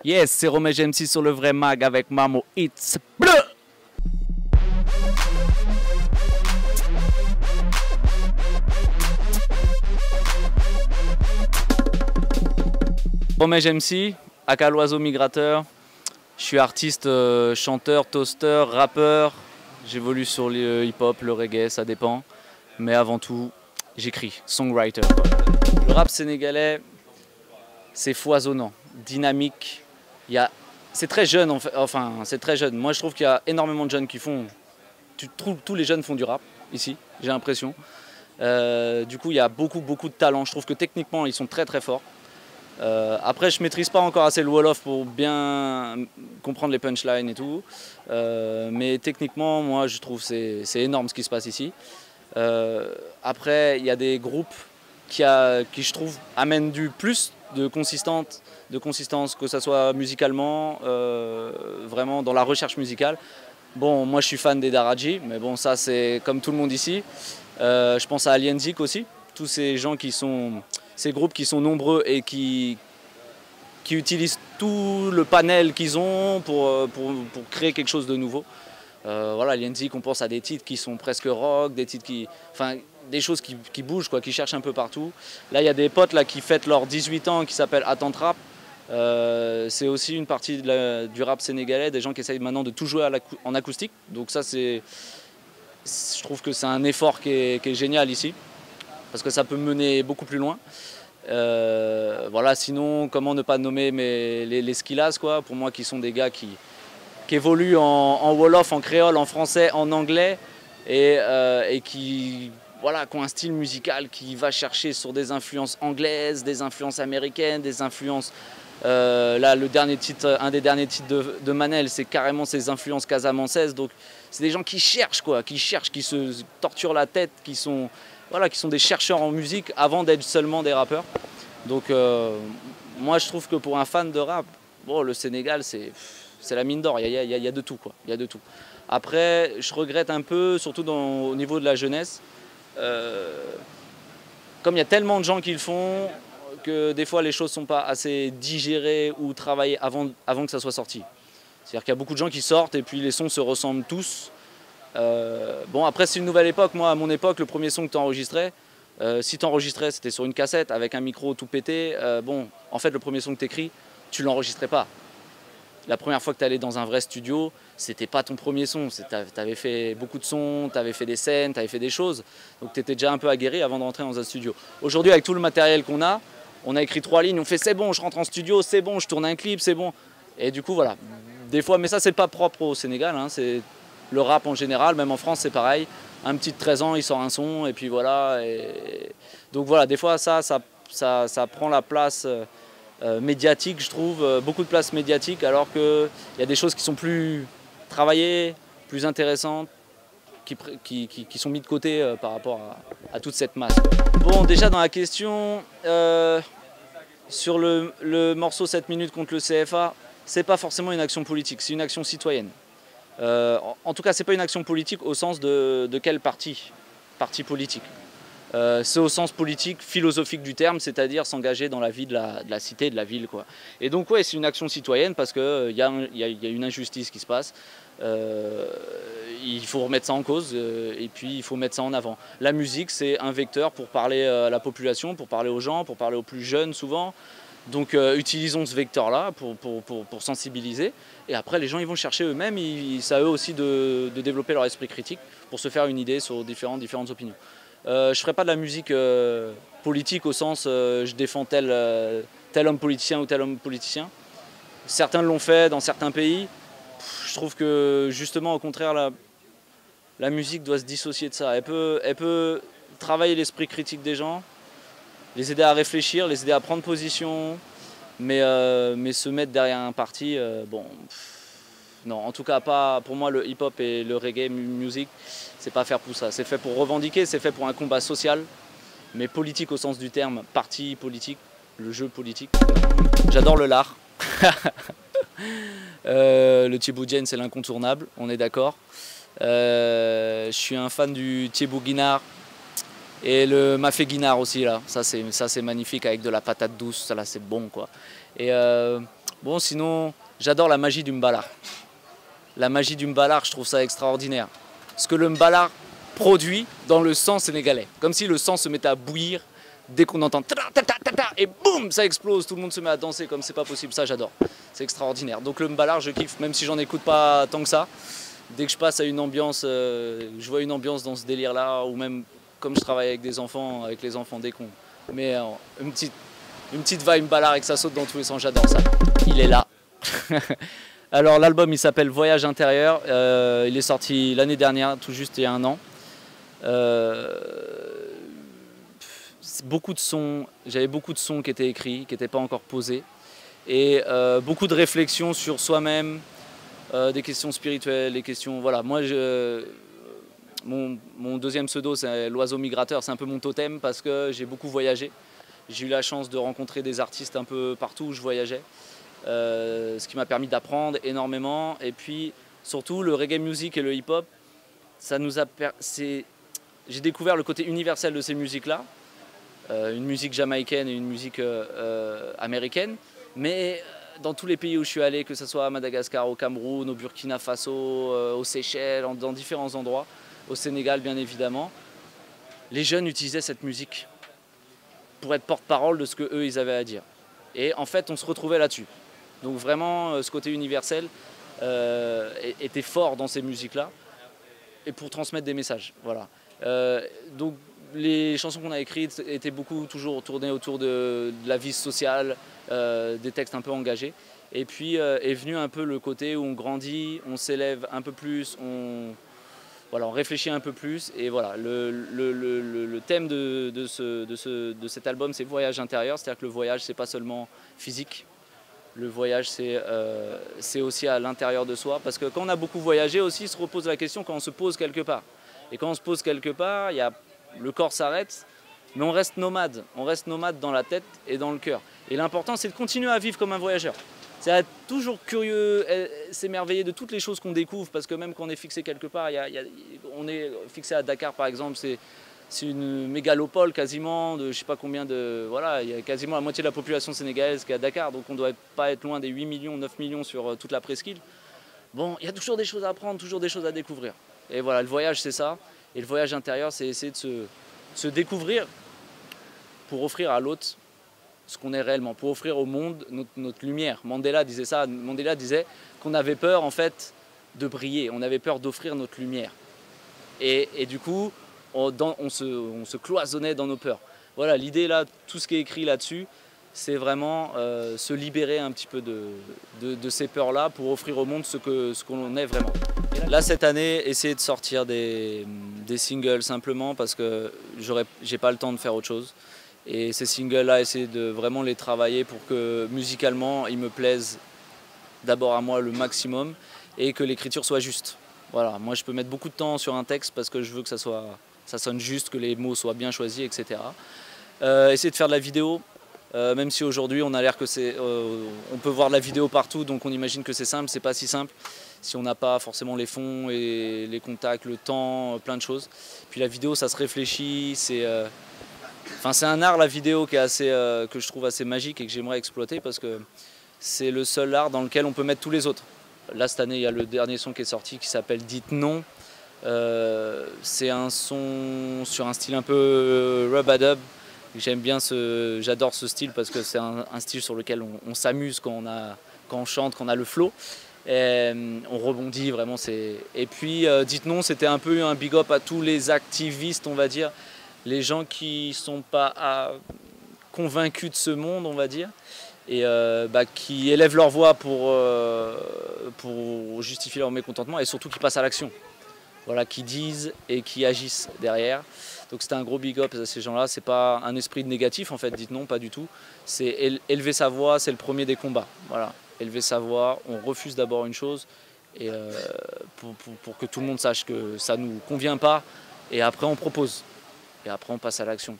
Yes, c'est Romej MC sur le vrai mag avec Mamo It's Bleu. Romej MC, aka l'oiseau migrateur. Je suis artiste, chanteur, toaster, rappeur. J'évolue sur le hip-hop, le reggae, ça dépend. Mais avant tout, j'écris, songwriter. Le rap sénégalais, c'est foisonnant, dynamique. C'est très jeune, enfin c'est très jeune. Moi je trouve qu'il y a énormément de jeunes qui font... Tous les jeunes font du rap, ici, j'ai l'impression. Du coup il y a beaucoup de talent. Je trouve que techniquement ils sont très forts. Après je maîtrise pas encore assez le wall-off pour bien comprendre les punchlines et tout. Mais techniquement moi je trouve que c'est énorme ce qui se passe ici. Après il y a des groupes qui je trouve amènent du plus de consistance, que ce soit musicalement, vraiment dans la recherche musicale. Bon, moi je suis fan des Daraji, mais bon ça c'est comme tout le monde ici. Je pense à Alienzik aussi, tous ces gens ces groupes qui sont nombreux et qui utilisent tout le panel qu'ils ont pour créer quelque chose de nouveau. Voilà, Alienzik, on pense à des titres qui sont presque rock, des titres enfin, des choses qui bougent, quoi, qui cherchent un peu partout. Là, il y a des potes là, qui fêtent leurs 18 ans, qui s'appellent Attente Rap. C'est aussi une partie du rap sénégalais, des gens qui essayent maintenant de tout jouer en acoustique. Donc ça, je trouve que c'est un effort qui est génial ici, parce que ça peut mener beaucoup plus loin. Voilà, sinon, comment ne pas nommer les Skillas, quoi, pour moi, qui sont des gars qui évoluent en wolof, en créole, en français, en anglais, et qui ont un style musical qui va chercher sur des influences anglaises, des influences américaines, des influences... là, un des derniers titres de Manel, c'est carrément ses influences casamançaises. Donc, c'est des gens qui cherchent, quoi, qui se torturent la tête, qui sont des chercheurs en musique avant d'être seulement des rappeurs. Donc, moi, je trouve que pour un fan de rap, bon, le Sénégal, c'est la mine d'or. Il y a de tout, quoi. Il y a de tout. Après, je regrette un peu, surtout au niveau de la jeunesse, comme il y a tellement de gens qui le font, que des fois les choses ne sont pas assez digérées ou travaillées avant que ça soit sorti. C'est-à-dire qu'il y a beaucoup de gens qui sortent et puis les sons se ressemblent tous. Bon, après c'est une nouvelle époque. Moi, à mon époque, le premier son que tu enregistrais, si tu enregistrais, c'était sur une cassette avec un micro tout pété. Bon, en fait, le premier son que tu écris, tu ne l'enregistrais pas. La première fois que tu allais dans un vrai studio, c'était pas ton premier son. Tu avais fait beaucoup de sons, tu avais fait des scènes, tu avais fait des choses. Donc tu étais déjà un peu aguerri avant de rentrer dans un studio. Aujourd'hui, avec tout le matériel qu'on a écrit 3 lignes, on fait c'est bon, je rentre en studio, c'est bon, je tourne un clip, c'est bon. Et du coup, voilà. Des fois, mais ça, c'est pas propre au Sénégal, hein, c'est le rap en général, même en France, c'est pareil. Un petit de 13 ans, il sort un son, et puis voilà. Donc voilà, des fois, ça prend la place médiatique, je trouve, beaucoup de place médiatique, alors qu'il y a des choses qui sont plus travaillées, plus intéressantes, qui sont mis de côté par rapport à toute cette masse. Bon, déjà dans la question, sur le morceau 7 minutes contre le CFA, c'est pas forcément une action politique, c'est une action citoyenne. En tout cas, c'est pas une action politique au sens de quel parti politique. C'est au sens politique, philosophique du terme, c'est-à-dire s'engager dans la vie de la cité, de la ville, quoi. Et donc ouais, c'est une action citoyenne parce qu'il y a une injustice qui se passe. Il faut remettre ça en cause et puis il faut mettre ça en avant. La musique, c'est un vecteur pour parler à la population, pour parler aux gens, pour parler aux plus jeunes souvent. Donc utilisons ce vecteur-là pour sensibiliser. Et après, les gens ils vont chercher eux-mêmes, c'est à eux aussi de développer leur esprit critique pour se faire une idée sur différentes opinions. Je ne ferai pas de la musique politique au sens je défends tel homme politicien ou tel homme politicien. Certains l'ont fait dans certains pays. Je trouve que justement, au contraire, la musique doit se dissocier de ça. Elle peut travailler l'esprit critique des gens, les aider à réfléchir, les aider à prendre position, mais se mettre derrière un parti, bon, non, en tout cas pas pour moi. Le hip-hop et le reggae music, c'est pas fait pour ça. C'est fait pour revendiquer, c'est fait pour un combat social, mais politique au sens du terme, parti politique, le jeu politique. J'adore le lard. Le Thiebou Diène, c'est l'incontournable, on est d'accord. Je suis un fan du Thiebou Guinard et le Mafé Guinard aussi là. Ça c'est magnifique avec de la patate douce, ça là c'est bon quoi. Et Bon, sinon, j'adore la magie du Mbala. La magie du Mbala, je trouve ça extraordinaire. Ce que le Mbala produit dans le sang sénégalais. Comme si le sang se mettait à bouillir dès qu'on entend ta ta ta ta ta et boum, ça explose, tout le monde se met à danser comme c'est pas possible. Ça, j'adore. C'est extraordinaire. Donc le Mbala, je kiffe, même si j'en écoute pas tant que ça. Dès que je passe à une ambiance, je vois une ambiance dans ce délire-là, ou même comme je travaille avec des enfants, avec les enfants des cons. Mais une petite vibe Mbala et que ça saute dans tous les sens, j'adore ça. Il est là. Alors l'album il s'appelle Voyage intérieur, il est sorti l'année dernière, tout juste il y a un an. Beaucoup de sons, j'avais beaucoup de sons qui étaient écrits, qui n'étaient pas encore posés. Et beaucoup de réflexions sur soi-même, des questions spirituelles, des questions... Voilà, moi mon deuxième pseudo c'est l'oiseau migrateur, c'est un peu mon totem parce que j'ai beaucoup voyagé. J'ai eu la chance de rencontrer des artistes un peu partout où je voyageais. Ce qui m'a permis d'apprendre énormément. Et puis surtout le reggae music et le hip-hop, ça nous a j'ai découvert le côté universel de ces musiques-là, une musique jamaïcaine et une musique américaine, mais dans tous les pays où je suis allé, que ce soit à Madagascar, au Cameroun, au Burkina Faso, aux Seychelles, dans différents endroits, au Sénégal bien évidemment, les jeunes utilisaient cette musique pour être porte-parole de ce qu'eux ils avaient à dire. Et en fait on se retrouvait là-dessus. Donc vraiment, ce côté universel était fort dans ces musiques-là, et pour transmettre des messages. Voilà. Donc les chansons qu'on a écrites étaient beaucoup toujours tournées autour de la vie sociale, des textes un peu engagés. Et puis est venu un peu le côté où on grandit, on s'élève un peu plus, voilà, on réfléchit un peu plus. Et voilà, le thème de cet album, c'est Voyage intérieur, c'est-à-dire que le voyage, c'est pas seulement physique. Le voyage, c'est aussi à l'intérieur de soi. Parce que quand on a beaucoup voyagé aussi, se repose la question quand on se pose quelque part. Et quand on se pose quelque part, le corps s'arrête, mais on reste nomade. On reste nomade dans la tête et dans le cœur. Et l'important, c'est de continuer à vivre comme un voyageur. C'est être toujours curieux, s'émerveiller de toutes les choses qu'on découvre. Parce que même quand on est fixé quelque part, on est fixé à Dakar par exemple, c'est une mégalopole quasiment, de je sais pas combien de... Voilà, il y a quasiment la moitié de la population sénégalaise qui est à Dakar, donc on ne doit pas être loin des 8 millions, 9 millions sur toute la presqu'île. Bon, il y a toujours des choses à apprendre, toujours des choses à découvrir. Et voilà, le voyage c'est ça, et le voyage intérieur c'est essayer de se découvrir pour offrir à l'autre ce qu'on est réellement, pour offrir au monde notre lumière. Mandela disait ça, Mandela disait qu'on avait peur en fait de briller, on avait peur d'offrir notre lumière. Et du coup, on se cloisonnait dans nos peurs. Voilà, l'idée là, tout ce qui est écrit là-dessus, c'est vraiment se libérer un petit peu de ces peurs-là pour offrir au monde ce qu'on est vraiment. Là, cette année, essayer de sortir des singles simplement parce que j'ai pas le temps de faire autre chose. Et ces singles-là, essayer de vraiment les travailler pour que musicalement, ils me plaisent d'abord à moi le maximum et que l'écriture soit juste. Voilà, moi je peux mettre beaucoup de temps sur un texte parce que je veux que ça sonne juste, que les mots soient bien choisis, etc. Essayer de faire de la vidéo, même si aujourd'hui on a l'air que on peut voir de la vidéo partout, donc on imagine que c'est simple, c'est pas si simple. Si on n'a pas forcément les fonds et les contacts, le temps, plein de choses. Puis la vidéo, ça se réfléchit, c'est un art la vidéo qui est que je trouve assez magique et que j'aimerais exploiter parce que c'est le seul art dans lequel on peut mettre tous les autres. Là cette année il y a le dernier son qui est sorti qui s'appelle Dites non. C'est un son sur un style un peu rub-a-dub. J'aime bien j'adore ce style parce que c'est un style sur lequel on s'amuse quand on chante, quand on a le flow. Et on rebondit vraiment. Et puis Dites non, c'était un peu un big up à tous les activistes, on va dire. Les gens qui ne sont pas convaincus de ce monde, on va dire, et qui élèvent leur voix pour justifier leur mécontentement et surtout qui passent à l'action. Voilà, qui disent et qui agissent derrière. Donc c'était un gros big up à ces gens-là. C'est pas un esprit négatif en fait, dites non, pas du tout. C'est élever sa voix, c'est le premier des combats. Voilà, élever sa voix, on refuse d'abord une chose et pour que tout le monde sache que ça ne nous convient pas et après on propose. Et après on passe à l'action.